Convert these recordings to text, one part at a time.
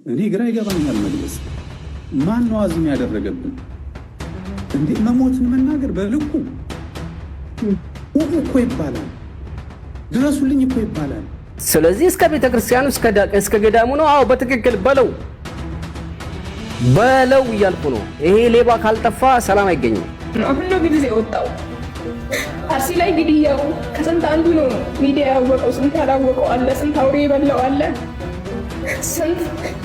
እኔ ግራ ይገባኛል። መግለጽ ማን ነው አዝም ያደረገብን እንዴ? መሞትን መናገር በልኩ እኮ ይባላል። ድረሱልኝ እኮ ይባላል። ስለዚህ እስከ ቤተክርስቲያኑ እስከ ገዳሙ ነው። አዎ በትክክል በለው እያልኩ ነው። ይሄ ሌባ ካልጠፋ ሰላም አይገኝም። አሁን ነው ጊዜ ወጣው አርሲ ላይ ግድያው ከስንት አንዱ ነው ሚዲያ ያወቀው። ስንት ያላወቀው አለ፣ ስንት አውሬ የበላው አለ፣ ስንት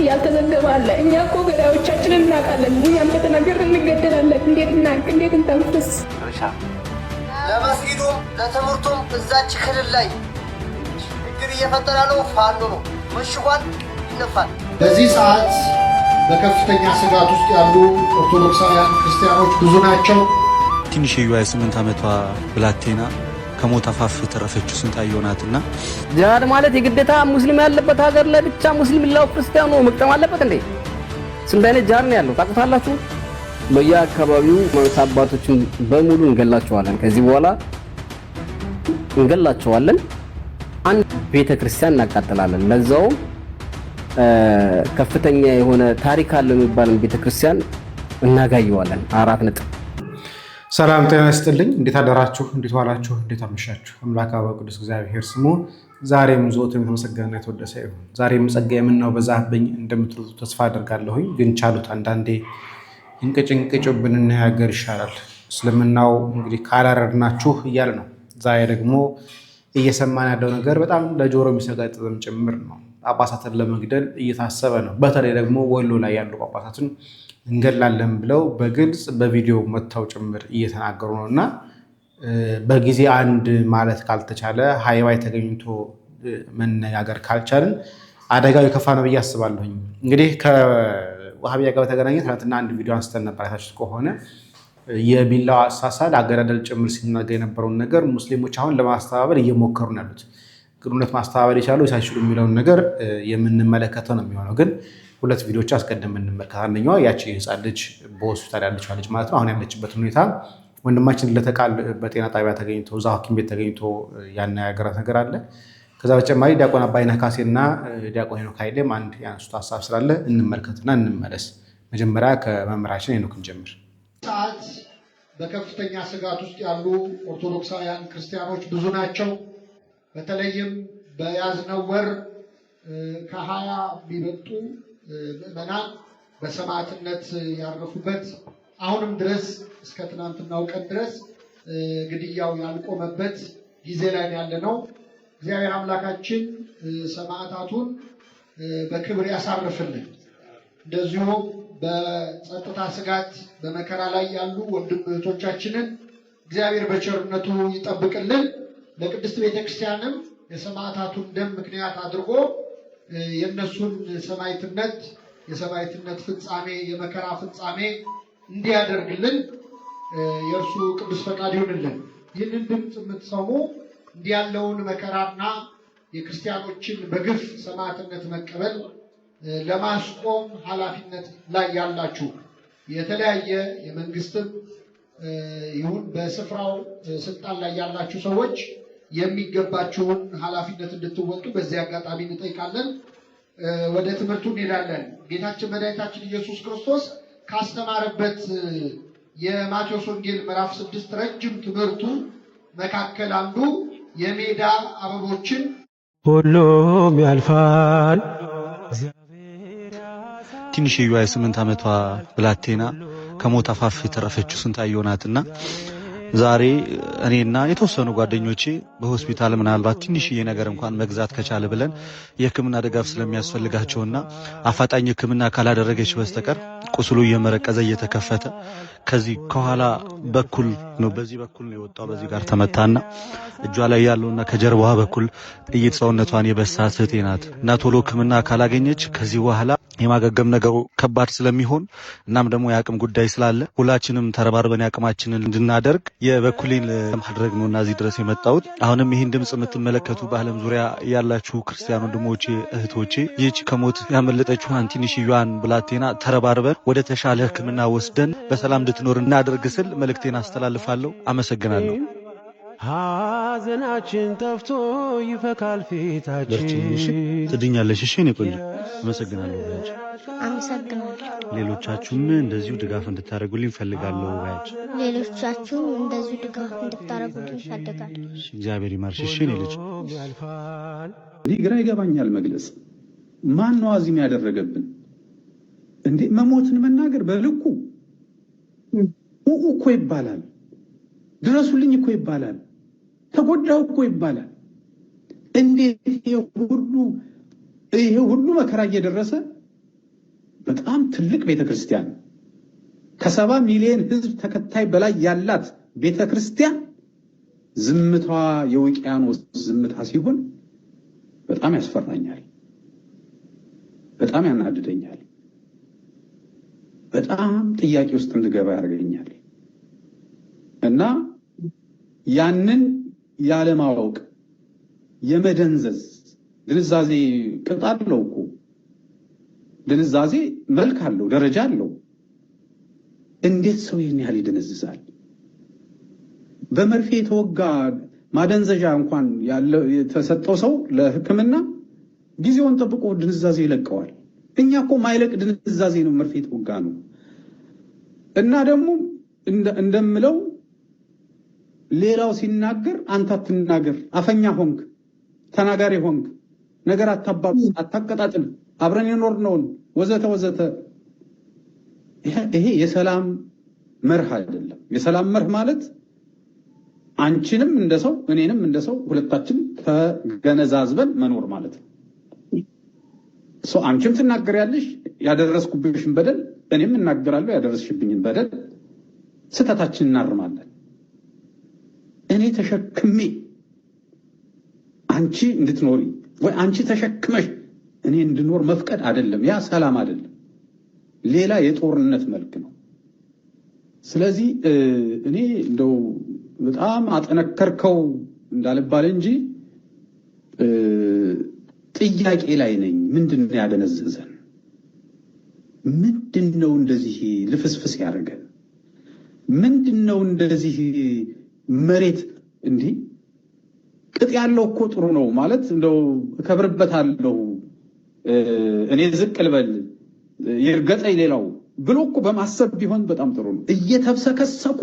ያልተዘገበ አለ። እኛ እኮ ገዳዮቻችንን እናውቃለን። እኛም ከተናገርን እንገደላለን። እንዴት እንተንፍስ? ለመስጊዱም ለትምህርቱም እዛች ክልል ላይ ችግር እየፈጠረ ያለው ፋኖ ነው። መሽጓል፣ ይነፋል። በዚህ ሰዓት በከፍተኛ ስጋት ውስጥ ያሉ ኦርቶዶክሳውያን ክርስቲያኖች ብዙ ናቸው። ትንሽዬዋ የ8 ዓመቷ ብላቴና ከሞት አፋፍ ተረፈችው ስንታየው ናትና ጂሃድ ማለት የግዴታ ሙስሊም ያለበት ሀገር ላይ ብቻ ሙስሊም ላው ክርስቲያኑ መቅጠም አለበት እንዴ? ስንት አይነት ጂሃድ ነው ያለው ታውቁታላችሁ? በየአካባቢው መንስ አባቶችን በሙሉ እንገላቸዋለን። ከዚህ በኋላ እንገላቸዋለን። አንድ ቤተክርስቲያን እናቃጥላለን። ለዛውም ከፍተኛ የሆነ ታሪክ አለው የሚባልን ቤተክርስቲያን እናጋየዋለን። 4 ነጥብ። ሰላም ጤና ይስጥልኝ። እንዴት አደራችሁ? እንዴት ዋላችሁ? እንዴት አመሻችሁ? አምላክ አበ ቅዱስ እግዚአብሔር ስሙ ዛሬም ዘወትርም የተመሰገነና የተወደሰ ይሁን። ዛሬም ጸጋ የምናው በዛብኝ እንደምትሉ ተስፋ አደርጋለሁኝ። ግን ቻሉት አንዳንዴ እንቅጭ ብንናገር ይሻላል። እስልምናው እንግዲህ ካላረድናችሁ እያለ ነው። ዛሬ ደግሞ እየሰማን ያለው ነገር በጣም ለጆሮ የሚሰቀጥጥም ጭምር ነው። ጳጳሳትን ለመግደል እየታሰበ ነው። በተለይ ደግሞ ወሎ ላይ ያሉ ጳጳሳትን እንገላለን ብለው በግልጽ በቪዲዮ መጥተው ጭምር እየተናገሩ ነው። እና በጊዜ አንድ ማለት ካልተቻለ ሃይባይ ተገኝቶ መነጋገር ካልቻልን አደጋው የከፋ ነው ብዬ አስባለሁኝ። እንግዲህ ከዋሃቢያ ጋር በተገናኘ ትናንትና አንድ ቪዲዮ አንስተን ነበር። አይታችሁት ከሆነ የቢላዋ አሳሳል አገዳደል ጭምር ሲናገር የነበረውን ነገር ሙስሊሞች አሁን ለማስተባበል እየሞከሩ ነው ያሉት። ግን እውነት ማስተባበል የቻሉ ሳይችሉ የሚለውን ነገር የምንመለከተው ነው የሚሆነው። ግን 2 ቪዲዮዎች አስቀድም እንመልከት። አንደኛዋ ያቺ ህፃን ልጅ በሆስፒታል ያለችው ልጅ ማለት ነው። አሁን ያለችበት ሁኔታ ወንድማችን ለተቃል በጤና ጣቢያ ተገኝቶ እዛ ሐኪም ቤት ተገኝቶ ያነጋገራት ነገር አለ። ከዛ በተጨማሪ ዲያቆን አባይነህ ካሴና ዲያቆን ሄኖክ ኃይሌም አንድ ያነሱት ሀሳብ ስላለ እንመልከትና እንመለስ። መጀመሪያ ከመምህራችን ሄኖክ እንጀምር። ሰዓት በከፍተኛ ስጋት ውስጥ ያሉ ኦርቶዶክሳውያን ክርስቲያኖች ብዙ ናቸው። በተለይም በያዝነው ወር ከ20 የሚበልጡ ምዕመናን በሰማዕትነት ያረፉበት አሁንም ድረስ እስከ ትናንትናው ቀን ድረስ ግድያው ያልቆመበት ጊዜ ላይ ያለ ነው። እግዚአብሔር አምላካችን ሰማዕታቱን በክብር ያሳርፍልን። እንደዚሁም በጸጥታ ስጋት በመከራ ላይ ያሉ ወንድም እህቶቻችንን እግዚአብሔር በቸርነቱ ይጠብቅልን። ለቅድስት ቤተክርስቲያንም የሰማዕታቱን ደም ምክንያት አድርጎ የእነሱን የሰማዕትነት ፍጻሜ የመከራ ፍጻሜ እንዲያደርግልን የእርሱ ቅዱስ ፈቃድ ይሁንልን። ይህንን ድምፅ የምትሰሙ እንዲህ ያለውን መከራና የክርስቲያኖችን በግፍ ሰማዕትነት መቀበል ለማስቆም ኃላፊነት ላይ ያላችሁ የተለያየ የመንግስትም ይሁን በስፍራው ስልጣን ላይ ያላችሁ ሰዎች የሚገባችሁን ኃላፊነት እንድትወጡ በዚህ አጋጣሚ እንጠይቃለን። ወደ ትምህርቱ እንሄዳለን። ጌታችን መድኃኒታችን ኢየሱስ ክርስቶስ ካስተማረበት የማቴዎስ ወንጌል ምዕራፍ 6 ረጅም ትምህርቱ መካከል አንዱ የሜዳ አበቦችን ሁሉም ያልፋል ትንሽዬዋ የ8 ዓመቷ ብላቴና ከሞት አፋፍ ተረፈችው ስንታየው ናትና ዛሬ እኔና የተወሰኑ ጓደኞቼ በሆስፒታል ምናልባት ትንሽዬ ነገር እንኳን መግዛት ከቻለ ብለን የሕክምና ድጋፍ ስለሚያስፈልጋቸውና አፋጣኝ ሕክምና ካላደረገች በስተቀር ቁስሉ እየመረቀዘ እየተከፈተ ከዚህ ከኋላ በኩል ነው በዚህ በኩል ነው የወጣው። በዚህ ጋር ተመታና እጇ ላይ ያለውና ከጀርባዋ በኩል ጥይት ሰውነቷን የበሳት እህቴ ናት እና ቶሎ ሕክምና ካላገኘች ከዚህ በኋላ የማገገም ነገሩ ከባድ ስለሚሆን እናም ደግሞ የአቅም ጉዳይ ስላለ ሁላችንም ተረባርበን ያቅማችንን እንድናደርግ የበኩሌን ለማድረግ ነውና እዚህ ድረስ የመጣሁት። አሁንም ይህን ድምጽ የምትመለከቱ በዓለም ዙሪያ ያላችሁ ክርስቲያን ወንድሞቼ እህቶቼ፣ ይህች ከሞት ያመለጠችዋን ትንሽዬዋን ብላቴና ተረባርበን ወደ ተሻለ ሕክምና ወስደን በሰላም እንድትኖር እናደርግ ስል መልእክቴን አስተላልፋለሁ። አመሰግናለሁ። ሐዘናችን ጠፍቶ ይፈካል ፊታችን። ትድኛለሽ። እሺ እኔ ቆንጆ አመሰግናለሁ። ባያች አመሰግናለሁ። ሌሎቻችሁም እንደዚሁ ድጋፍ እንድታደርጉልኝ ፈልጋለሁ። ባያች ሌሎቻችሁም እንደዚሁ ድጋፍ እንድታደርጉልኝ ፈልጋለሁ። እግዚአብሔር ይማርሽ። እሺ እኔ ልጅ እኔ ግራ ይገባኛል መግለጽ። ማን ነው አዚም ያደረገብን እንዴ? መሞትን መናገር በልኩ እኮ ይባላል። ድረሱልኝ እኮ ይባላል። ተጎዳው እኮ ይባላል። እንዴት ይሄ ሁሉ መከራ እየደረሰ በጣም ትልቅ ቤተክርስቲያን ከ70 ሚሊዮን ሕዝብ ተከታይ በላይ ያላት ቤተክርስቲያን ዝምታዋ የውቅያኖስ ዝምታ ሲሆን በጣም ያስፈራኛል፣ በጣም ያናድደኛል፣ በጣም ጥያቄ ውስጥ እንድገባ ያደርገኛል። እና ያንን ያለማወቅ የመደንዘዝ ድንዛዜ ቅጥ አለው እኮ ድንዛዜ መልክ አለው፣ ደረጃ አለው። እንዴት ሰው ይህን ያህል ይደነዝዛል? በመርፌ የተወጋ ማደንዘዣ እንኳን የተሰጠው ሰው ለሕክምና ጊዜውን ጠብቆ ድንዛዜ ይለቀዋል። እኛ እኮ ማይለቅ ድንዛዜ ነው፣ መርፌ የተወጋ ነው። እና ደግሞ እንደምለው ሌላው ሲናገር አንተ አትናገር፣ አፈኛ ሆንክ፣ ተናጋሪ ሆንክ፣ ነገር አታባብስ፣ አታቀጣጥል፣ አብረን የኖርነውን ወዘተ ወዘተ። ይሄ የሰላም መርህ አይደለም። የሰላም መርህ ማለት አንቺንም እንደሰው እኔንም እንደሰው ሁለታችን ተገነዛዝበን መኖር ማለት ነው። አንቺም ትናገሪያለሽ ያደረስኩብሽን በደል፣ እኔም እናገራለሁ ያደረስሽብኝን በደል። ስህተታችን እናርማለን። እኔ ተሸክሜ አንቺ እንድትኖሪ ወይ አንቺ ተሸክመሽ እኔ እንድኖር መፍቀድ አይደለም። ያ ሰላም አይደለም፣ ሌላ የጦርነት መልክ ነው። ስለዚህ እኔ እንደው በጣም አጠነከርከው እንዳልባል እንጂ ጥያቄ ላይ ነኝ። ምንድነው ያደነዘዘን? ምንድነው እንደዚህ ልፍስፍስ ያደርገን? ምንድነው እንደዚህ መሬት እንዲህ ቅጥ ያለው እኮ ጥሩ ነው ማለት እንደው እከብርበታለሁ፣ እኔ ዝቅ ልበል፣ ይርገጠኝ ሌላው ብሎ እኮ በማሰብ ቢሆን በጣም ጥሩ ነው። እየተብሰከሰኩ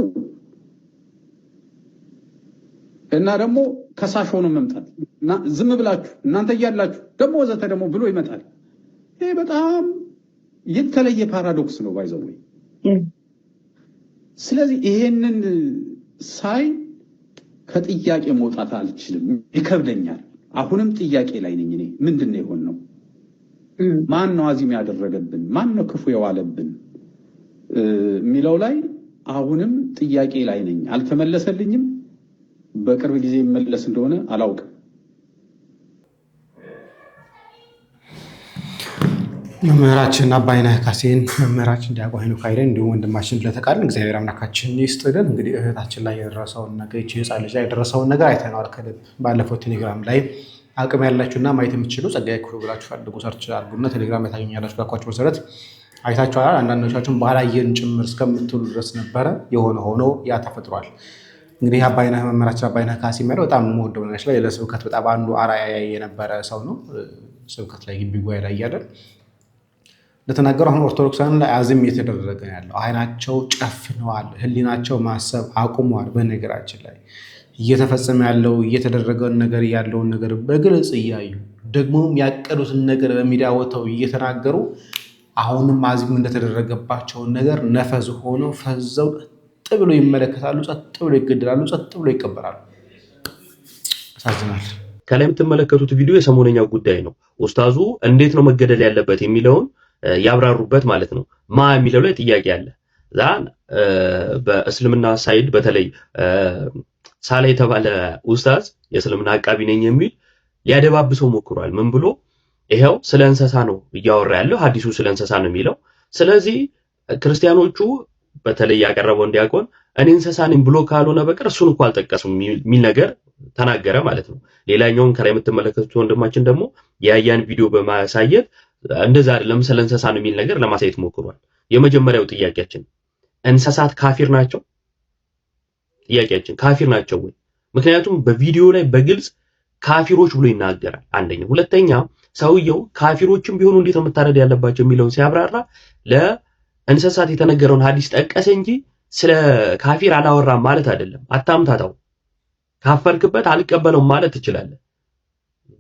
እና ደግሞ ከሳሽ ሆኖ መምጣት እና ዝም ብላችሁ እናንተ እያላችሁ ደግሞ ወዘተ ደግሞ ብሎ ይመጣል። ይሄ በጣም የተለየ ፓራዶክስ ነው ባይዘው። ስለዚህ ይሄንን ሳይ ከጥያቄ መውጣት አልችልም፣ ይከብደኛል። አሁንም ጥያቄ ላይ ነኝ እኔ። ምንድነው የሆነው? ማን ነው አዚም ያደረገብን? ማን ነው ክፉ የዋለብን የሚለው ላይ አሁንም ጥያቄ ላይ ነኝ። አልተመለሰልኝም። በቅርብ ጊዜ ይመለስ እንደሆነ አላውቅም። መምህራችን አባይነህ ካሴን፣ መምህራችን ዲያቆን ሄኖክ ኃይሌን እንዲሁም ወንድማችን ለተቃልን እግዚአብሔር አምላካችን ይስጥልን። እንግዲህ እህታችን ላይ የደረሰውን ነገር ይህች ሕፃን ልጅ ላይ የደረሰውን ነገር አይተነዋል ከልብ። ባለፈው ቴሌግራም ላይ አቅም ያላችሁና ማየት የምትችሉ ጸጋዬ ክፍሉ ብላችሁ ፈልጉ፣ ሰርች አድርጉና ቴሌግራም ላይ ታገኛላችሁ። ባኳችሁ መሰረት አይታችኋል። አንዳንዶቻችሁም ባላየን ጭምር እስከምትሉ ድረስ ነበረ። የሆነ ሆኖ ያ ተፈጥሯል። እንግዲህ አባይነህ መምህራችን አባይነህ ካሴ የሚለው በጣም የምወደው ነገሮች ላይ ለስብከት በጣም አንዱ አርአያ የነበረ ሰው ነው። ስብከት ላይ ግቢ ጉባኤ ላይ እያለን እንደተናገሩ አሁን ኦርቶዶክሳውያን ላይ አዝም እየተደረገ ያለው አይናቸው ጨፍነዋል፣ ህሊናቸው ማሰብ አቁመዋል። በነገራችን ላይ እየተፈጸመ ያለው እየተደረገውን ነገር ያለውን ነገር በግልጽ እያዩ ደግሞም ያቀዱትን ነገር በሚዲያ ወጥተው እየተናገሩ አሁንም አዝም እንደተደረገባቸውን ነገር ነፈዝ ሆነው ፈዘው ጸጥ ብሎ ይመለከታሉ፣ ጸጥ ብሎ ይገደላሉ፣ ጸጥ ብሎ ይቀበራሉ። ያሳዝናል። ከላይ የምትመለከቱት ቪዲዮ የሰሞነኛው ጉዳይ ነው። ኡስታዙ እንዴት ነው መገደል ያለበት የሚለውን ያብራሩበት ማለት ነው። ማ የሚለው ላይ ጥያቄ አለ። ዛን በእስልምና ሳይድ በተለይ ሳላ የተባለ ኡስታዝ የእስልምና አቃቢ ነኝ የሚል ሊያደባብሰው ሞክሯል። ምን ብሎ ይሄው ስለ እንስሳ ነው እያወራ ያለው፣ ሐዲሱ ስለ እንስሳ ነው የሚለው። ስለዚህ ክርስቲያኖቹ በተለይ ያቀረበው እንዲያቆን እኔ እንስሳ ነኝ ብሎ ካልሆነ በቀር እሱን እንኳን አልጠቀሱም የሚል ነገር ተናገረ ማለት ነው። ሌላኛውን ከላይ የምትመለከቱት ወንድማችን ደግሞ የአያን ቪዲዮ በማሳየት እንደዛ አይደለም ስለ እንስሳ ነው የሚል ነገር ለማሳየት ሞክሯል። የመጀመሪያው ጥያቄያችን እንስሳት ካፊር ናቸው? ጥያቄያችን ካፊር ናቸው ወይ? ምክንያቱም በቪዲዮ ላይ በግልጽ ካፊሮች ብሎ ይናገራል። አንደኛ። ሁለተኛ ሰውየው ካፊሮችም ቢሆኑ እንዴት ነው መታረድ ያለባቸው የሚለውን ሲያብራራ ለእንስሳት የተነገረውን ሐዲስ ጠቀሰ እንጂ ስለ ካፊር አላወራም ማለት አይደለም። አታምታታው። ካፈርክበት አልቀበለውም ማለት ትችላለህ።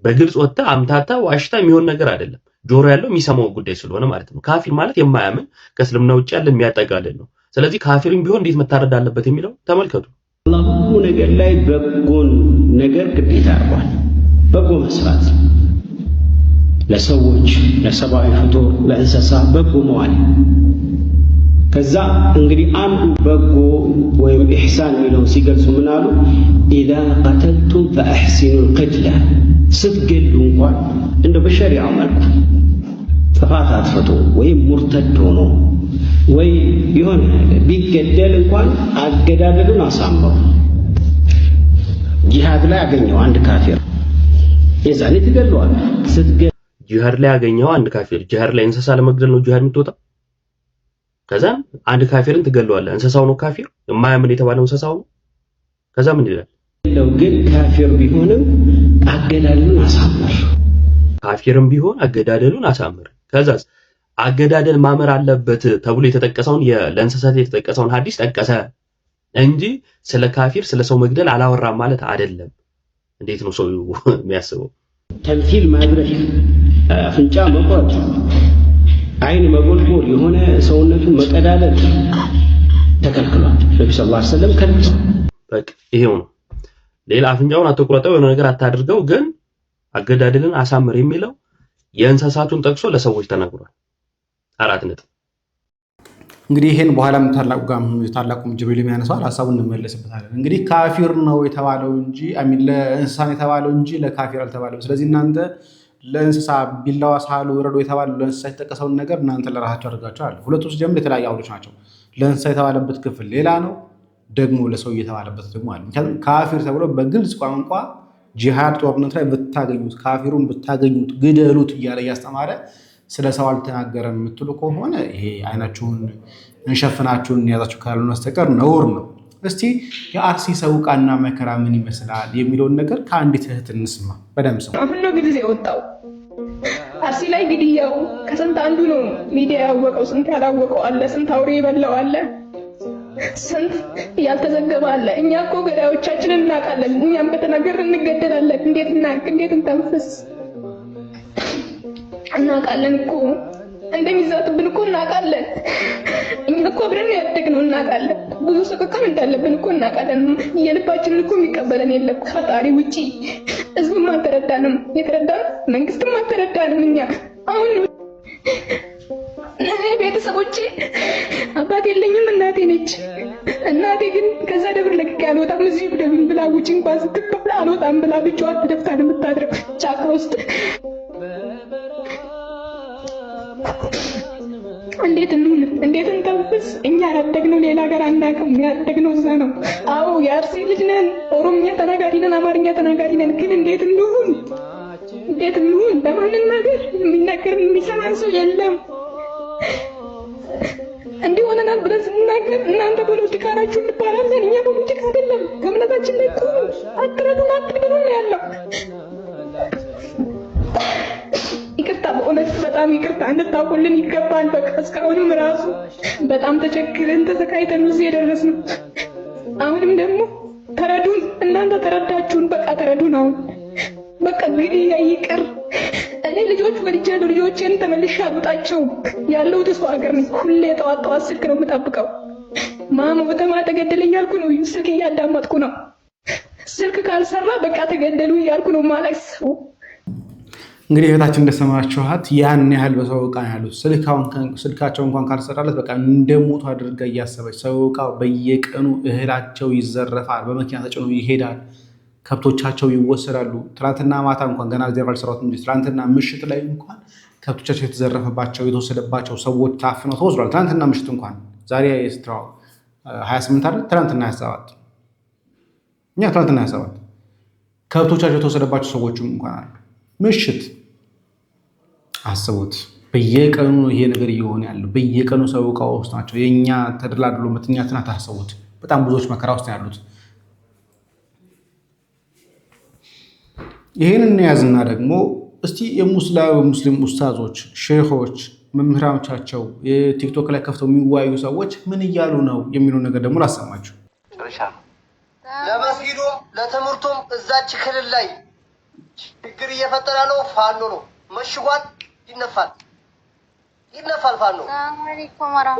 በግልጽ ወጣ አምታታ ዋሽታ የሚሆን ነገር አይደለም። ጆሮ ያለው የሚሰማው ጉዳይ ስለሆነ ማለት ነው። ካፊር ማለት የማያምን ከእስልምና ውጭ ያለ የሚያጠቃልል ነው። ስለዚህ ካፊርም ቢሆን እንዴት መታረድ አለበት የሚለው ተመልከቱ። አላህ ሁሉ ነገር ላይ በጎን ነገር ግዴታ አድርጓል። በጎ መስራት ለሰዎች፣ ለሰብአዊ ፍጡር፣ ለእንስሳ በጎ መዋል። ከዛ እንግዲህ አንዱ በጎ ወይም ኢሕሳን የሚለውን ሲገልጹ ምን አሉ? ኢዛ ቀተልቱም ፈአሕሲኑል ቅትላ፣ ስትገሉ እንኳን እንደ በሸሪዓው መልኩ ጥፋት አጥፍቶ ወይም ሙርተድ ሆኖ ወይ የሆነ ቢገደል እንኳን አገዳደሉን አሳምረው። ጂሃድ ላይ አገኘው አንድ ካፊር የዛኔ ትገለዋል። ጂሃድ ላይ አገኘው አንድ ካፊር። ጂሃድ ላይ እንስሳ ለመግደል ነው ጂሃድ የምትወጣው። ከዛ አንድ ካፊርን ትገለዋለህ። እንስሳው ነው ካፊር፣ የማያምን የተባለው እንስሳው ነው። ከዛ ምን ይላል? ግን ካፊር ቢሆንም አገዳደሉን አሳምር። ካፊርም ቢሆን አገዳደሉን አሳምር። ከዛስ አገዳደል ማመር አለበት ተብሎ የተጠቀሰውን ለእንስሳት የተጠቀሰውን ሐዲስ ጠቀሰ እንጂ ስለ ካፊር ስለ ሰው መግደል አላወራም ማለት አይደለም። እንዴት ነው ሰው የሚያስበው? ተምሲል ማድረግ፣ አፍንጫ መቁረጥ፣ አይን መጎልጎል፣ የሆነ ሰውነቱን መቀዳደል ተከልክሏል። ነብዩ ሰለላሁ ዐለይሂ ወሰለም ከልክሏል። በቃ ይሄው ነው። ሌላ አፍንጫውን አትቆረጠው፣ የሆነ ነገር አታድርገው፣ ግን አገዳደልን አሳምር የሚለው የእንስሳቱን ጠቅሶ ለሰዎች ተናግሯል። 4 ነጥብ። እንግዲህ ይሄን በኋላም ታላቁም ጅብሪል የሚያነሳው ሐሳቡን እንመለስበታለን። እንግዲህ ካፊር ነው የተባለው እንጂ ለእንስሳ የተባለው እንጂ ለካፊር አልተባለም። ስለዚህ እናንተ ለእንስሳ ቢላዋ ሳሉ ወረዶ የተባለው ለእንስሳ የተጠቀሰውን ነገር እናንተ ለራሳቸው አድርጋችኋል። ሁለቱ ሲጀምር የተለያዩ አውዶች ናቸው። ለእንስሳ የተባለበት ክፍል ሌላ ነው፣ ደግሞ ለሰው የተባለበት ደግሞ አለ። ምክንያቱም ካፊር ተብሎ በግልጽ ቋንቋ ጂሃድ ጦርነት ላይ ብታገኙት ካፊሩን ብታገኙት ግደሉት እያለ እያስተማረ ስለ ሰው አልተናገረም የምትሉ ከሆነ ይሄ አይናችሁን እንሸፍናችሁን ያዛችሁ ካልሆነ በስተቀር ነውር ነው። እስቲ የአርሲ ሰውቃና መከራ ምን ይመስላል የሚለውን ነገር ከአንዲት እህት እንስማ። በደምብ ስሙ። አሁን ነው ጊዜ የወጣው አርሲ ላይ ግድያው ከስንት አንዱ ነው ሚዲያ ያወቀው። ስንት ያላወቀው አለ፣ ስንት አውሬ የበላው አለ፣ ስንት ያልተዘገበ አለ። እኛ እኮ ገዳዮቻችንን እናውቃለን። እኛም በተናገር እንገደላለን። እንዴት እንተንፍስ? እናውቃለን እኮ እንደሚዛትብን እኮ እናውቃለን። እኛ እኮ አብረን ያደግነው እናውቃለን። ብዙ ሰቀቀን እንዳለብን እኮ እናውቃለን። የልባችንን እኮ የሚቀበለን የለም ከፈጣሪ ውጪ። ህዝብም አልተረዳንም፣ የተረዳን መንግስትም አልተረዳንም። እኛ አሁን ቤተሰቦቼ አባት የለኝም፣ እናቴ ነች። እናቴ ግን ከዛ ደብር ለቅቄ አልወጣም፣ እዚሁ ደብር ብላ ውጪ እንኳን ስትባል አልወጣም ብላ ብቻዋን ተደፍታ ነው የምታድረው ጫካ ውስጥ። እንዴት እንተንፍስ? እኛ ያደግነው ሌላ ሀገር አናውቅም፣ ያደግነው እዛ ነው። አዎ የአርሲ ልጅ ነን፣ ኦሮምኛ ተናጋሪ ነን፣ አማርኛ ተናጋሪ ነን። ግን እንዴት እንሁን? ለማንን ነገር የሚናገር የሚሰማን ሰው የለም። እንዲህ ሆነናል ብለን ስንናገር እናንተ ፖለቲካ ናችሁ እንባላለን። እኛ ፖለቲካ አይደለም፣ ከእምነታችን ላይ አትረዱን አትግሩን ያለው። ይቅርታ፣ በእውነት በጣም ይቅርታ እንድታውቁልን ይገባል። በቃ እስካሁንም ራሱ በጣም ተቸግረን ተሰቃይተን እዚህ የደረስነው። አሁንም ደግሞ ተረዱን፣ እናንተ ተረዳችሁን፣ በቃ ተረዱን። አሁን በቃ ግድያ ይቅር። እኔ ልጆች ወልጃለሁ፣ ልጆቼን ተመልሼ አልወጣቸው ያለሁት እሱ ሀገር ነኝ። ሁሌ ጠዋት ስልክ ነው የምጠብቀው። ሞተማ ተገደለ እያልኩ ነው ስልክ እያዳመጥኩ ነው። ስልክ ካልሰራ በቃ ተገደሉ እያልኩ ነው ማለት ሰው። እንግዲህ እህታችን እንደሰማችኋት ያን ያህል በሰው ዕቃ ያሉት ስልካቸው እንኳን ካልሰራለት በቃ እንደሞቱ አድርጋ እያሰበች ሰው ዕቃው በየቀኑ እህላቸው ይዘረፋል፣ በመኪና ተጭኖ ይሄዳል፣ ከብቶቻቸው ይወሰዳሉ። ትናንትና ማታ እንኳን ገና ዜሮ አልሰራሁት እንጂ ትናንትና ምሽት ላይ እንኳን ከብቶቻቸው የተዘረፈባቸው የተወሰደባቸው ሰዎች ታፍነው ተወስዷል። ትናንትና ምሽት እንኳን ዛሬ ስትራው 28 አይደል? ትናንትና 27 እኛ ትናንትና 27 ከብቶቻቸው የተወሰደባቸው ሰዎችም እንኳን አሉ። ምሽት አስቡት። በየቀኑ ይሄ ነገር እየሆነ ያለው በየቀኑ ሰው ዕቃ ውስጥ ናቸው። የእኛ ተደላድሎ መተኛትን አታስቡት። በጣም ብዙዎች መከራ ውስጥ ያሉት ይህንን ያዝና ደግሞ እስቲ የሙስሊም ኡስታዞች፣ ሼኾች፣ መምህራኖቻቸው የቲክቶክ ላይ ከፍተው የሚዋዩ ሰዎች ምን እያሉ ነው የሚለው ነገር ደግሞ ላሰማችሁ። ለመስጊዱም ለትምህርቱም እዛች ክልል ላይ ችግር እየፈጠረ ያለው ፋኖ ነው። መሽጓል፣ ይነፋል ፋኖ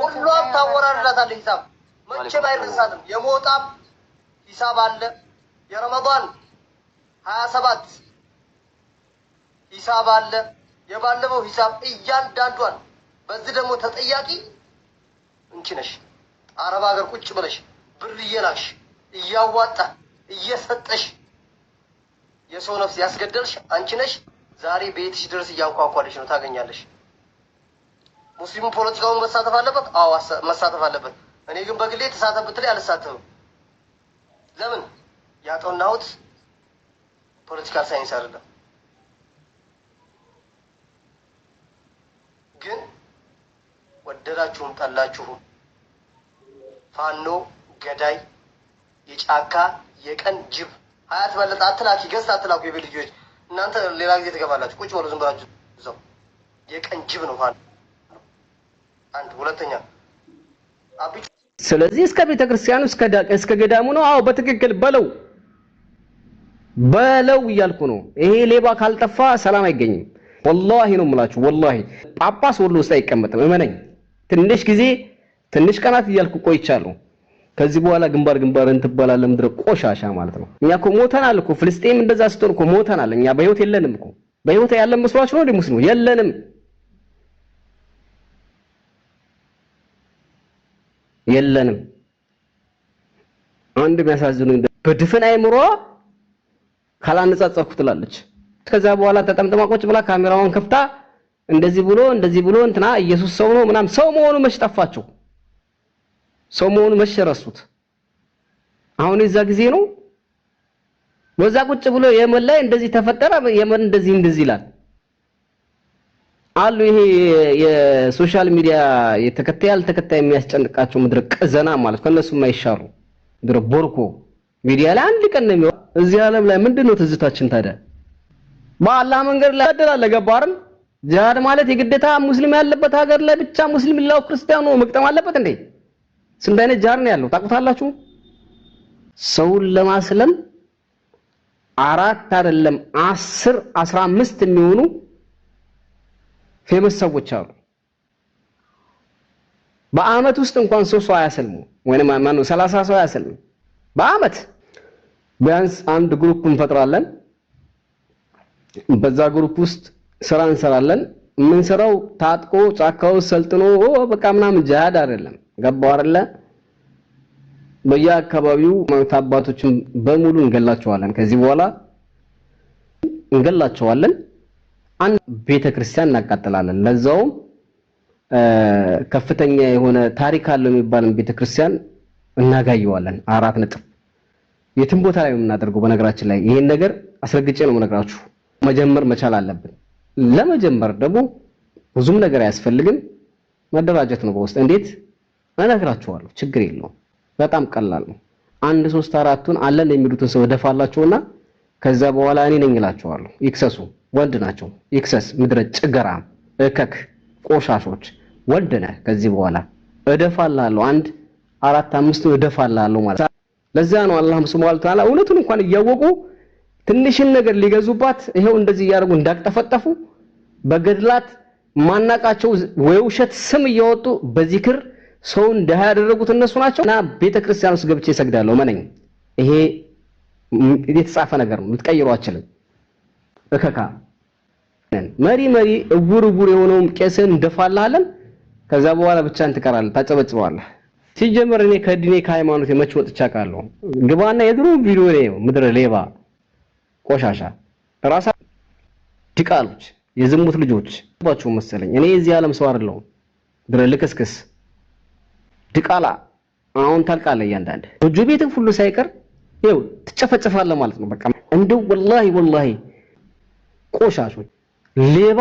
ሁሉም ታወራርላታል። ሂሳብ መቼም አይረሳትም። የሞጣም ሂሳብ አለ፣ የረመዳን 27 ሂሳብ አለ፣ የባለፈው ሂሳብ እያንዳንዷን። በዚህ ደግሞ ተጠያቂ እንቺ ነሽ። አረብ ሀገር ቁጭ ብለሽ ብር እየላክሽ እያዋጣ እየሰጠሽ የሰው ነፍስ ያስገደልሽ አንቺ ነሽ። ዛሬ ቤትሽ ድረስ እያንኳኳለሽ ነው፣ ታገኛለሽ። ሙስሊሙ ፖለቲካውን መሳተፍ አለበት። አዎ መሳተፍ አለበት። እኔ ግን በግሌ ተሳተፍ ብትለኝ አልሳተፍም። ለምን? ያጠናሁት ፖለቲካል ሳይንስ አይደለም። ግን ወደዳችሁም ጠላችሁም ፋኖ ገዳይ፣ የጫካ የቀን ጅብ። ሀያት በለጠ አትላኪ፣ ገዝት አትላኩ። የቤት ልጆች እናንተ ሌላ ጊዜ ትገባላችሁ። ቁጭ በሉ ዝም ብላችሁ እዛው። የቀን ጅብ ነው ፋኖ። አንድ ሁለተኛ ስለዚህ እስከ ቤተክርስቲያኑ እስከ ገዳሙ ነው። አዎ በትክክል በለው እያልኩ ነው። ይሄ ሌባ ካልጠፋ ሰላም አይገኝም። ወላሂ ነው የምላችሁ። ወላሂ ጳጳስ ወሎ ውስጥ አይቀመጥም። እመነኝ። ትንሽ ጊዜ ትንሽ ቀናት እያልኩ ቆይቻለሁ። ከዚህ በኋላ ግንባር እንትባላለን። ምድረ ቆሻሻ ማለት ነው። እኛ እኮ ሞተናል እኮ። ፍልስጤም እንደዛ ስትሆን እኮ ሞተናል። እኛ በህይወት የለንም እኮ። በህይወት ያለን መስሏችሁ ነው እንዴ? ሙስሊሙ የለንም። አንድ የሚያሳዝኑኝ በድፍን አይምሮ ካላነጻጸርኩ ትላለች። ከዛ በኋላ ተጠምጥማ ቁጭ ብላ ካሜራዋን ከፍታ እንደዚህ ብሎ እንትና ኢየሱስ ሰው ነው ምናምን። ሰው መሆኑ መች ጠፋቸው? ሰው መሆኑ መች ረሱት? አሁን የዛ ጊዜ ነው። በዛ ቁጭ ብሎ የመን ላይ እንደዚህ ተፈጠረ፣ የመን እንደዚህ ይላል አሉ። ይሄ የሶሻል ሚዲያ ያልተከታይ የሚያስጨንቃቸው ምድረ ቀዘና ማለት ከነሱ የማይሻሉ ምድረ ቦርኮ ሚዲያ ላይ አንድ ቀን ነው። እዚህ ዓለም ላይ ምንድነው ትዝታችን ታዲያ? በአላህ መንገድ ላይ አደላለ ገባርም ጂሃድ ማለት የግዴታ ሙስሊም ያለበት ሀገር ላይ ብቻ ሙስሊም ላው ክርስቲያኑ መቅጠም አለበት እንዴ? ስንት አይነት ጂሃድ ነው ያለው ታውቁታላችሁ? ሰውን ለማስለም 4 አይደለም 10 15 የሚሆኑ ፌመስ ሰዎች አሉ። በአመት ውስጥ እንኳን ሰው አያሰልሙ ወይንም ማነው 30 ሰው አያሰልሙ። በአመት ቢያንስ አንድ ግሩፕ እንፈጥራለን። በዛ ግሩፕ ውስጥ ስራ እንሰራለን። የምንሰራው ታጥቆ ጫካው ሰልጥኖ በቃ ምናምን ጂሃድ አይደለም። ገባው አይደለ? በየአካባቢው አባቶችን በሙሉ እንገላቸዋለን። ከዚህ በኋላ እንገላቸዋለን። አንድ ቤተክርስቲያን እናቃጥላለን። ለዛውም ከፍተኛ የሆነ ታሪክ አለው የሚባልን ቤተክርስቲያን እናጋየዋለን። 4 ነጥብ የትም ቦታ ላይ የምናደርገው። በነገራችን ላይ ይሄን ነገር አስረግጬ ነው የምነግራችሁ። መጀመር መቻል አለብን። ለመጀመር ደግሞ ብዙም ነገር አያስፈልግም፣ መደራጀት ነው በውስጥ። እንዴት እነግራችኋለሁ፣ ችግር የለውም። በጣም ቀላል ነው። 1 3 4ቱን አለን የሚሉትን ሰው ደፋላቸውና ከዛ በኋላ እኔ ነኝ እላቸዋለሁ። ይክሰሱ፣ ወንድ ናቸው። ይክሰስ። ምድረ ጭገራ እከክ ቆሻሾች ወንድ ነህ። ከዚህ በኋላ እደፋላለሁ። 1 4 5 እደፋላለሁ ማለት። ለዛ ነው አላህ ሱብሓነሁ ወተዓላ እውነቱን እንኳን እያወቁ ትንሽን ነገር ሊገዙባት ይሄው እንደዚህ እያደረጉ እንዳቀጠፈጠፉ በገድላት ማናቃቸው ወይ ውሸት ስም እያወጡ በዚክር ሰውን ደሃ ያደረጉት እነሱ ናቸውና ቤተክርስቲያን ውስጥ ገብቼ እሰግዳለሁ። ማነኝ ይሄ የተጻፈ ነገር ነው፣ ልትቀይሩ አትችልም። እከካ መሪ እውር የሆነውን ቄስን እንደፋላለን። ከዛ በኋላ ብቻን ትቀራለህ፣ ታጨበጭባለህ። ሲጀመር እኔ ከዲኔ ከሃይማኖት መች ወጥቻ ቃለሁ። ግባና የድሮ ቪዲዮ ነው። ምድረ ሌባ ቆሻሻ ራሳ ዲቃሎች የዝሙት ልጆች ባቸው መሰለኝ። እኔ እዚህ ዓለም ሰው አይደለሁም። ድረ ልክስክስ ዲቃላ አሁን ታልቃለህ። እያንዳንድ ጎጆ ቤትም ሁሉ ሳይቀር ይኸው ትጨፈጨፋለህ ማለት ነው። በቃ እንደው ወላሂ ቆሻሾች ሌባ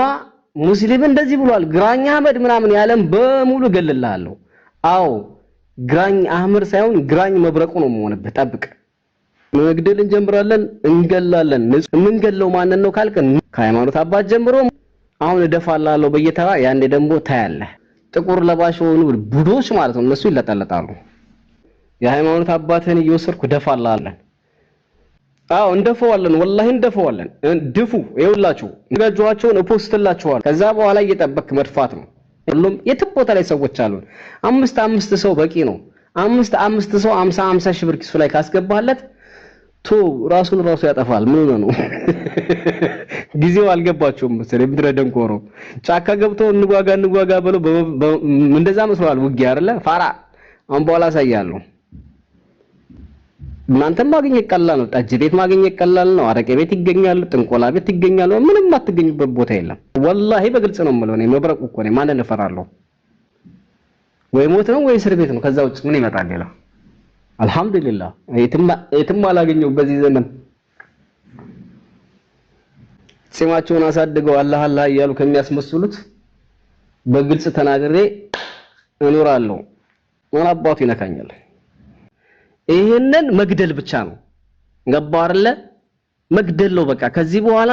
ሙስሊም እንደዚህ ብሏል ግራኝ አህመድ ምናምን ያለም በሙሉ ገልልሃለሁ። አዎ ግራኝ አህመድ ሳይሆን ግራኝ መብረቁ ነው የምሆንብህ። ጠብቅ። መግደል እንጀምራለን፣ እንገላለን። የምንገለው ማንን ነው ካልክ ከሃይማኖት አባት ጀምሮ አሁን እደፋላለሁ በየተራ ያኔ ደግሞ ታያለህ። ጥቁር ለባሽ ሆኑ ቡዶች ማለት ነው እነሱ ይለጠለጣሉ። የሃይማኖት አባትን እየወሰድኩ እደፋላለሁ። አዎ እንደፈዋለን፣ ወላሂ እንደፈዋለን። ድፉ ይኸውላችሁ እንጋጇቸውን እፖስትላችኋል። ከዛ በኋላ እየጠበክ መድፋት ነው። ሁሉም የትም ቦታ ላይ ሰዎች አሉ። አምስት ሰው በቂ ነው። አምስት ሰው 50 ሺህ ብር ኪሱ ላይ ካስገባለት ራሱን ያጠፋል። ምን ነው ጊዜው አልገባቸውም መሰለኝ። ምድረ ደንቆሮ ጫካ ገብተው እንጓጋ ብለው እንደዛ መስሏል። ውጊያ አይደለ ፋራ። አሁን በኋላ አሳያለሁ። እናንተም ማግኘት ቀላል ነው። ጠጅ ቤት ማግኘት ቀላል ነው። አረቄ ቤት ይገኛል፣ ጥንቆላ ቤት ይገኛል። ምንም አትገኙበት ቦታ የለም። ወላሂ በግልጽ ነው የምለው። እኔ መብረቁ እኮ ነኝ። ማንን እፈራለሁ? ወይ ሞት ነው ወይ እስር ቤት ነው። ከዛ ውጭ ምን ይመጣል ሌላ? አልহামዱሊላህ የትም አላገኘው በዚህ ዘመን። ጺማቸውን አሳድገው አላህ እያሉ ከሚያስመስሉት በግልጽ ተናግሬ እኖራለሁ። ምን አባቱ ይነካኛል? ይሄንን መግደል ብቻ ነው። ገባህ አይደለ? መግደል ነው በቃ። ከዚህ በኋላ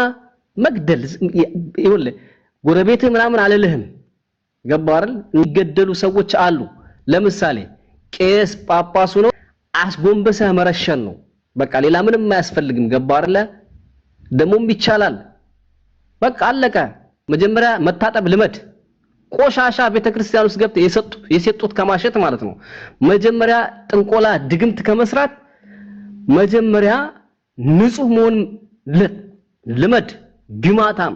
መግደል ይኸውልህ፣ ጎረቤትህ ምናምን አልልህም። ገባህ አይደል? የሚገደሉ ሰዎች አሉ። ለምሳሌ ቄስ ጳጳሱ ነው አስጎንበሰህ መረሸን ነው በቃ። ሌላ ምንም አያስፈልግም። ገባህ አይደለ? ደሞም ይቻላል። በቃ አለቀ። መጀመሪያ መታጠብ ልመድ። ቆሻሻ ቤተክርስቲያን ውስጥ ገብተህ የሰጡት ከማሸት ማለት ነው። መጀመሪያ ጥንቆላ ድግምት ከመስራት መጀመሪያ ንጹህ መሆን ልመድ። ግማታም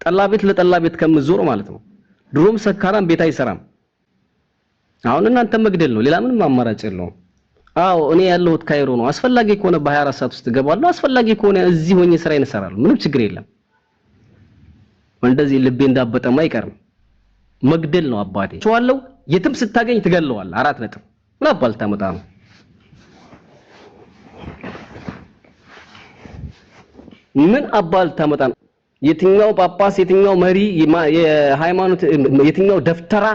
ጠላ ቤት ለጠላ ቤት ከምዞር ማለት ነው። ድሮም ሰካራም ቤት አይሰራም። አሁን እናንተ መግደል ነው፣ ሌላ ምንም አማራጭ የለውም። አዎ እኔ ያለሁት ካይሮ ነው። አስፈላጊ ከሆነ በ24 ሰዓት ውስጥ ገባለሁ። አስፈላጊ ከሆነ እዚህ ሆኜ ስራዬን እሰራለሁ። ምንም ችግር የለም። እንደዚህ ልቤ እንዳበጠማ አይቀርም። መግደል ነው አባቴ። ቻለው የትም ስታገኝ ትገለዋለህ። 4 ነጥብ። ምን አባል ታመጣ ነው? ምን አባል ታመጣ ነው? የትኛው ጳጳስ፣ የትኛው መሪ፣ የሃይማኖት የትኛው ደፍተራ?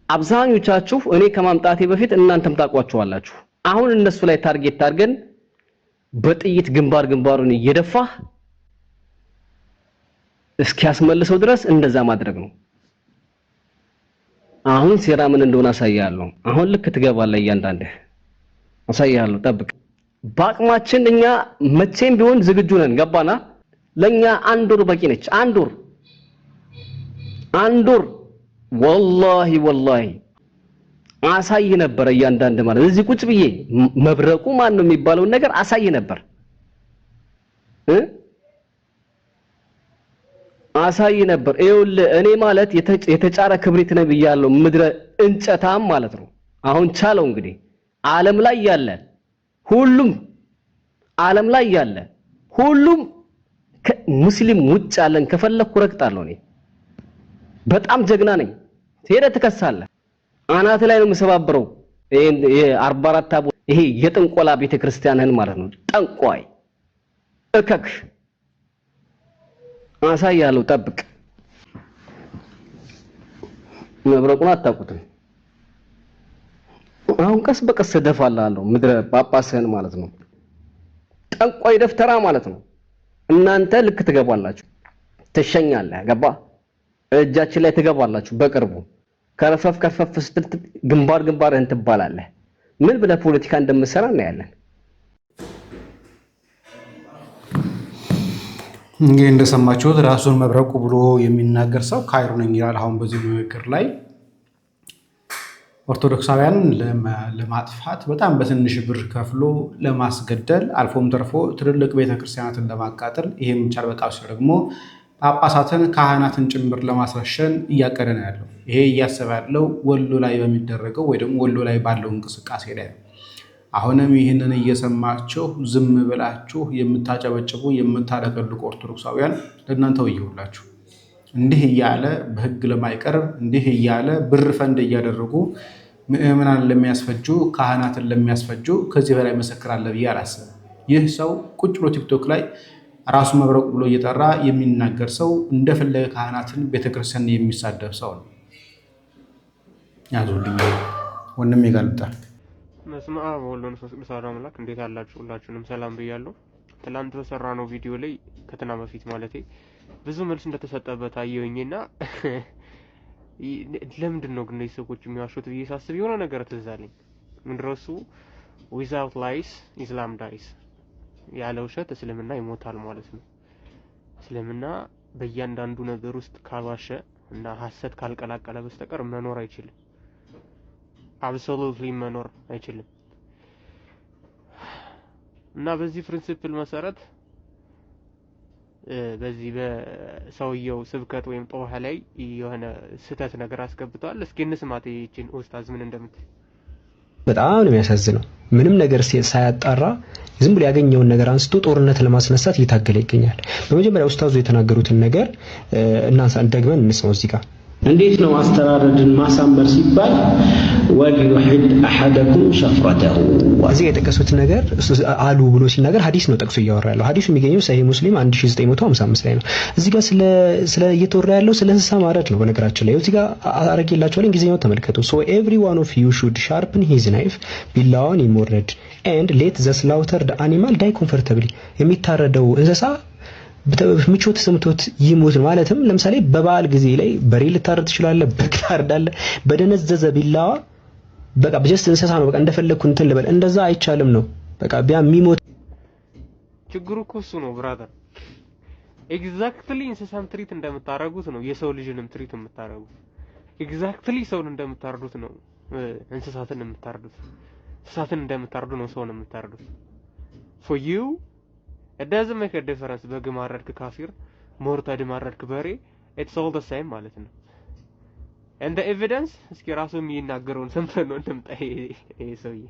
አብዛኞቻችሁ እኔ ከማምጣቴ በፊት እናንተም ታቋቸዋላችሁ። አሁን እነሱ ላይ ታርጌት ታርገን በጥይት ግንባሩን እየደፋህ እስኪያስመልሰው ድረስ እንደዛ ማድረግ ነው። አሁን ሴራ ምን እንደሆነ አሳያለሁ። አሁን ልክ ትገባለህ። እያንዳንድህ አሳያለሁ። ጠብቅ። በአቅማችን እኛ መቼም ቢሆን ዝግጁ ነን። ገባና? ለኛ 1 ወር በቂ ነች። 1 ወር ወላሂ አሳይ ነበር። እያንዳንድ ማለት እዚህ ቁጭ ብዬ መብረቁ ማን ነው የሚባለው ነገር አሳይ ነበር። አሳይ ነበር። ይኸውልህ እኔ ማለት የተጫረ ክብሪት ነው ብያለሁ። ምድረ እንጨታም ማለት ነው። አሁን ቻለው እንግዲህ ዓለም ላይ ያለ ሁሉም ሙስሊም ውጭ ያለን ከፈለኩ ረግጣለሁ። እኔ በጣም ጀግና ነኝ። ሄደህ ትከሳለህ። አናት ላይ ነው የምሰባብረው። ይሄ 44 ታቦ ይሄ የጥንቆላ ቤተክርስቲያንህን ማለት ነው። ጠንቋይ እከክ አሳያለሁ። ጠብቅ። መብረቁን አታውቁትም። አሁን ቀስ በቀስ ደፋላለሁ። ምድረ ጳጳስህን ማለት ነው። ጠንቋይ ደፍተራ ማለት ነው። እናንተ ልክ ትገባላችሁ፣ ትሸኛለህ። ገባ? እጃችን ላይ ትገባላችሁ። በቅርቡ ከረፈፍ ስትል ግንባርህን ትባላለህ። ምን ብለህ ፖለቲካ እንደምትሰራ እናያለን። እንግዲህ እንደሰማችሁት ራሱን መብረቁ ብሎ የሚናገር ሰው ካይሮ ነኝ ይላል። አሁን በዚህ ንግግር ላይ ኦርቶዶክሳውያን ለማጥፋት በጣም በትንሽ ብር ከፍሎ ለማስገደል አልፎም ተርፎ ትልልቅ ቤተክርስቲያናትን ለማቃጠል ይሄም ቻል በቃ ሲል ደግሞ ጳጳሳትን ካህናትን ጭምር ለማስረሸን እያቀደ ነው ያለው። ይሄ እያሰበ ያለው ወሎ ላይ በሚደረገው ወይ ደግሞ ወሎ ላይ ባለው እንቅስቃሴ ላይ ነው። አሁንም ይህንን እየሰማችሁ ዝም ብላችሁ የምታጨበጭቡ የምታለቀልቁ ኦርቶዶክሳውያን ለእናንተው ይሁላችሁ። እንዲህ እያለ በህግ ለማይቀርብ እንዲህ እያለ ብር ፈንድ እያደረጉ ምዕመናን ለሚያስፈጁ ካህናትን ለሚያስፈጁ ከዚህ በላይ መሰክራለ ብዬ አላስብም። ይህ ሰው ቁጭ ብሎ ቲክቶክ ላይ ራሱ መብረቁ ብሎ እየጠራ የሚናገር ሰው እንደፈለገ ካህናትን ቤተክርስቲያን የሚሳደብ ሰው ነው። ያዙልኝ ወንድም ይጋልጣል። በስመ አብ ወወልድ ወመንፈስ ቅዱስ አሐዱ አምላክ። እንዴት አላችሁ? ሁላችሁንም ሰላም ብያለሁ። ትላንት በሰራነው ቪዲዮ ላይ ከትና በፊት ማለቴ ብዙ መልስ እንደተሰጠበት አየሁኝና ለምንድን ነው ግን እነዚህ ሰዎች የሚዋሹት ብዬ ሳስብ የሆነ ነገር ትዝ አለኝ። ምንድነው እሱ? ዊዛውት ላይስ ኢስላም ዳይስ፣ ያለ ውሸት እስልምና ይሞታል ማለት ነው። እስልምና በእያንዳንዱ ነገር ውስጥ ካልዋሸ እና ሐሰት ካልቀላቀለ በስተቀር መኖር አይችልም። አብሶሉትሊ መኖር አይችልም። እና በዚህ ፕሪንሲፕል መሰረት በዚህ በሰውየው ስብከት ወይም ጦሃ ላይ የሆነ ስህተት ነገር አስገብተዋል። እስኪ እንስማት ይችን ኡስታዝ ምን እንደምትል። በጣም ነው የሚያሳዝነው። ምንም ነገር ሳያጣራ ዝም ብሎ ያገኘውን ነገር አንስቶ ጦርነት ለማስነሳት እየታገለ ይገኛል። በመጀመሪያ ኡስታዙ የተናገሩትን ነገር እናንሳ ደግመን እንስማው እዚህ ጋር። እንዴት ነው አስተራረድን ማሳመር ሲባል ወልዩሂድ አሐደኩም ሸፍረተሁ እዚህ የጠቀሱት ነገር አሉ ብሎ ሲናገር ሐዲስ ነው ጠቅሶ እያወራ ያለው። ሐዲሱ የሚገኘው ሰሂህ ሙስሊም 1955 ላይ ነው። እዚህ ጋር ስለ እየተወራ ያለው ስለ እንስሳ ማረድ ነው። በነገራችን ላይ እዚህ ጋር አረጋግላችኋለሁ፣ እንግሊዝኛው ተመልከቱ። so every one of you should sharpen his knife ቢላዋን ይሞረድ and let the slaughtered animal die comfortably የሚታረደው እንስሳ ምቾት ሰምቶት ይሞት ማለትም ለምሳሌ በበዓል ጊዜ ላይ በሬ ልታረድ ትችላለህ፣ በግ ታርዳለህ። በደነዘዘ ቢላዋ በቃ በጀስት እንስሳ ነው በቃ እንደፈለኩ እንትን ልበል፣ እንደዛ አይቻልም ነው በቃ ቢያ የሚሞት ችግሩ እኮ እሱ ነው ብራዘር። ኤግዛክትሊ እንስሳን ትሪት እንደምታረጉት ነው የሰው ልጅንም ትሪት የምታረጉት። ኤግዛክትሊ ሰውን እንደምታርዱት ነው እንስሳትን የምታርዱት። እንስሳትን እንደምታርዱ ነው ሰውን የምታርዱት። for you it doesn't make a difference በግ ማረድክ ካፊር፣ ሞርተድ ማረድክ በሬ፣ it's all the same ማለት ነው። and the evidence እስኪ ራሱ የሚናገረውን ሰምተን ነው እንደምጣ ይሄ ሰውዬ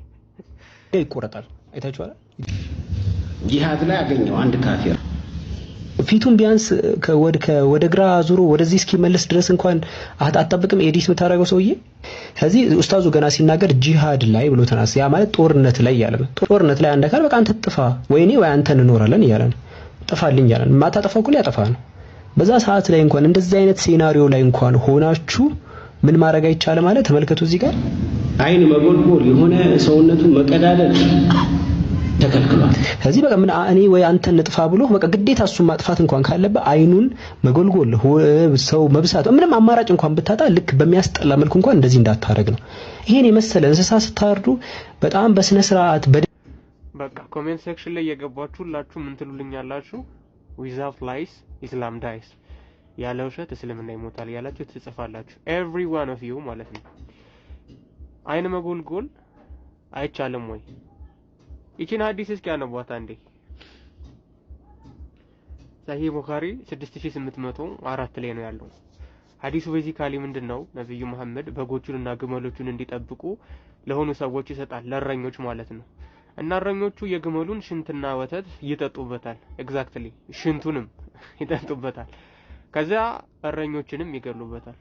ይቆረጣል። አይታችኋል? ጂሃድ ላይ ያገኘው አንድ ካፊር ፊቱን ቢያንስ ወደ ግራ ዙሮ ወደዚህ እስኪመለስ ድረስ እንኳን አጣጣብቅም ኤዲት የምታደርገው ሰውዬ። ስለዚህ ኡስታዙ ገና ሲናገር ጂሃድ ላይ ብሎ ተናስ፣ ያ ማለት ጦርነት ላይ ያለ ነው። ጦርነት ላይ አንድ አካል በቃ አንተ ጥፋ ወይኔ ወይ አንተ እንኖራለን እያለ ነው። ጥፋልኝ እያለ ነው። ማታጠፋው እኮ ያጠፋ ነው። በዛ ሰዓት ላይ እንኳን እንደዚህ አይነት ሴናሪዮ ላይ እንኳን ሆናችሁ ምን ማድረግ አይቻልም ማለት ተመልከቱ። እዚህ ጋር አይን መጎልጎል የሆነ ሰውነቱን መቀዳደል ተከልክሏል። ስለዚህ በቃ ምን እኔ ወይ አንተ እንጥፋ ብሎ በቃ ግዴታ እሱን ማጥፋት እንኳን ካለበት አይኑን መጎልጎል ሰው መብሳት ምንም አማራጭ እንኳን ብታጣ ልክ በሚያስጠላ መልኩ እንኳን እንደዚህ እንዳታረግ ነው። ይሄን የመሰለ እንስሳ ስታርዱ በጣም በስነ ስርዓት በቃ ኮሜንት ሴክሽን ላይ የገባችሁ ሁላችሁ ምን ትሉልኛላችሁ? without lies islam dies፣ ያለ ውሸት እስልምና ይሞታል ያላችሁ ትጽፋላችሁ። every one of you ማለት ነው። አይን መጎልጎል አይቻልም ወይ? ይቺን ሐዲስ እስኪ ያነቧት አንዴ። ሰሂህ ቡኻሪ 6804 ላይ ነው ያለው ሐዲሱ። ቤዚካሊ ምንድነው? ነብዩ መሐመድ በጎቹንና ግመሎቹን እንዲጠብቁ ለሆኑ ሰዎች ይሰጣል፣ ለእረኞች ማለት ነው። እና እረኞቹ የግመሉን ሽንትና ወተት ይጠጡበታል። ኤግዛክትሊ ሽንቱንም ይጠጡበታል። ከዛ እረኞችንም ይገሉበታል።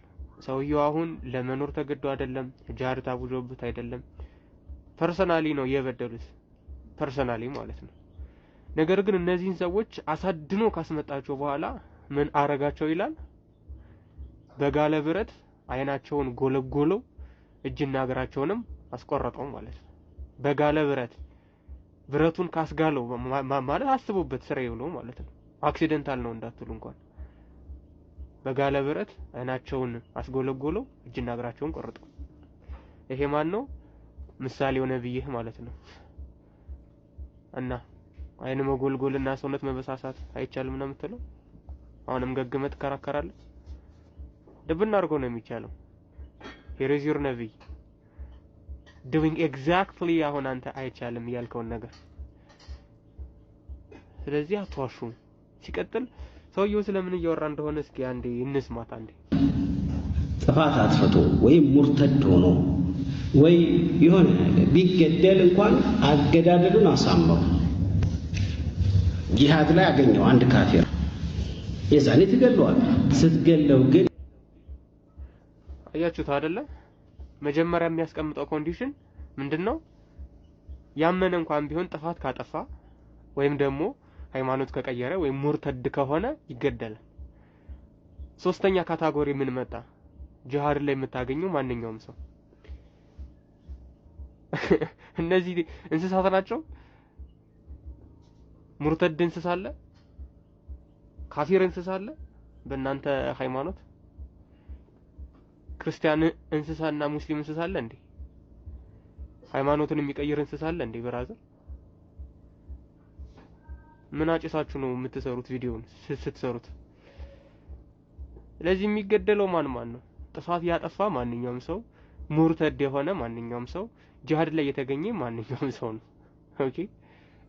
ሰውየው አሁን ለመኖር ተገዶ አይደለም፣ ጃር ታውጆበት አይደለም፣ ፐርሰናሊ ነው የበደሉት፣ ፐርሰናሊ ማለት ነው። ነገር ግን እነዚህን ሰዎች አሳድኖ ካስመጣቸው በኋላ ምን አረጋቸው ይላል? በጋለ ብረት አይናቸውን ጎለጎለው፣ እጅና እግራቸውንም አስቆረጠው ማለት ነው። በጋለ ብረቱን ካስጋለው ማለት አስቡበት፣ ስራ ይውለው ማለት ነው። አክሲደንታል ነው እንዳትሉ እንኳን። በጋለ ብረት አይናቸውን አስጎለጎለው፣ እጅና እግራቸውን ቆረጠው። ይሄ ማን ነው? ምሳሌው ነብይህ ማለት ነው። እና አይን መጎልጎልና ሰውነት መበሳሳት አይቻልም ነው የምትለው? አሁንም ገግመት ተከራከራለ። ድብና አድርጎ ነው የሚቻለው። here is your ነብይ doing exactly አሁን አንተ አይቻልም ያልከውን ነገር። ስለዚህ አትዋሹ። ሲቀጥል ሰውየው ስለምን እያወራ እንደሆነ እስኪ አንዴ እንስማት። አንዴ ጥፋት አጥፍቶ ወይም ሙርተድ ሆኖ ወይ የሆነ ቢገደል እንኳን አገዳደሉን አሳምረው ጂሃድ ላይ ያገኘው አንድ ካፊር የዛኔ ትገለዋል። ስትገለው ግን አያችሁት አይደለ? መጀመሪያ የሚያስቀምጠው ኮንዲሽን ምንድነው? ያመነ እንኳን ቢሆን ጥፋት ካጠፋ ወይም ደግሞ ሃይማኖት ከቀየረ ወይም ሙርተድ ከሆነ ይገደላል። ሶስተኛ ካታጎሪ ምን መጣ? ጂሃድ ላይ የምታገኘው ማንኛውም ሰው እነዚህ እንስሳት ናቸው። ሙርተድ እንስሳ አለ፣ ካፊር እንስሳ አለ በእናንተ ሃይማኖት። ክርስቲያን እንስሳና ሙስሊም እንስሳ አለ እንዴ? ሃይማኖትን የሚቀይር እንስሳ አለ እንዴ? ብራዘር ምን አጭሳችሁ ነው የምትሰሩት ቪዲዮውን ስትሰሩት? ስለዚህ የሚገደለው ማን ነው? ጥፋት ያጠፋ ማንኛውም ሰው፣ ሙርተድ የሆነ ማንኛውም ሰው፣ ጂሃድ ላይ የተገኘ ማንኛውም ሰው ነው። ኦኬ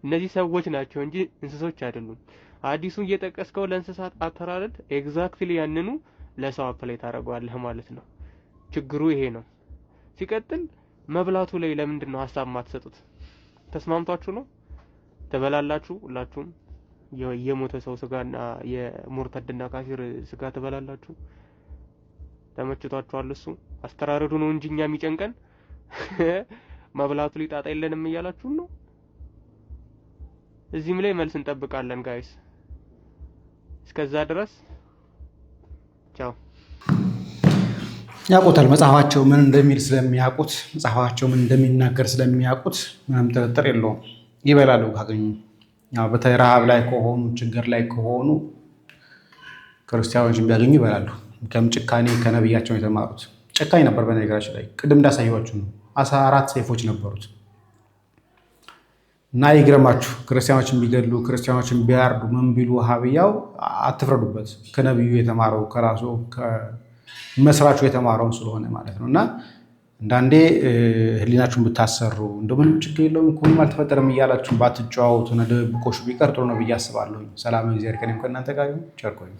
እነዚህ ሰዎች ናቸው እንጂ እንስሶች አይደሉም። ሐዲሱን እየጠቀስከው ለእንስሳት አተራረድ ኤግዛክትሊ ያንኑ ለሰው አፕላይ ታደርገዋለህ ማለት ነው። ችግሩ ይሄ ነው። ሲቀጥል መብላቱ ላይ ለምንድን ነው ሐሳብ ማትሰጡት? ተስማምቷችሁ ነው? ተበላላችሁ? ሁላችሁም የሞተ ሰው ስጋና የሙርተድና ካፊር ስጋ ተበላላችሁ? ተመችቷችኋል? እሱ አስተራረዱ ነው እንጂ እኛ የሚጨንቀን መብላቱ ላይ ጣጣ የለንም እያላችሁ ነው። እዚህም ላይ መልስ እንጠብቃለን ጋይስ። እስከዛ ድረስ ቻው። ያውቁታል መጽሐፋቸው ምን እንደሚል ስለሚያውቁት፣ መጽሐፋቸው ምን እንደሚናገር ስለሚያውቁት ምንም ጥርጥር የለውም። ይበላሉ ካገኙ። ያው በተለይ ረሃብ ላይ ከሆኑ ችግር ላይ ከሆኑ ክርስቲያኖችን ቢያገኙ ይበላሉ። ጭካኔ ከነብያቸው የተማሩት ጨካኝ ነበር። በነገራችን ላይ ቅድም እንዳሳየኋችሁ ነው 14 ሰይፎች ነበሩት እና ይግረማችሁ ክርስቲያኖችን ቢገድሉ ክርስቲያኖችን ቢያርዱ ምን ቢሉ ወሃቢያው አትፍረዱበት። ከነብዩ የተማረው ከራሱ ከመስራቹ የተማረው ስለሆነ ማለት ነው። እና አንዳንዴ ህሊናችሁን ብታሰሩ እንደምን ችግር የለውም እኮ ምንም አልተፈጠረም እያላችሁ ባትጫወቱ እና ድብቆሹ ቢቀር ጥሩ ነው ብዬ አስባለሁ። ሰላም እግዚአብሔር ከእናንተ ጋር ይሁን። ቸር ቆዩ።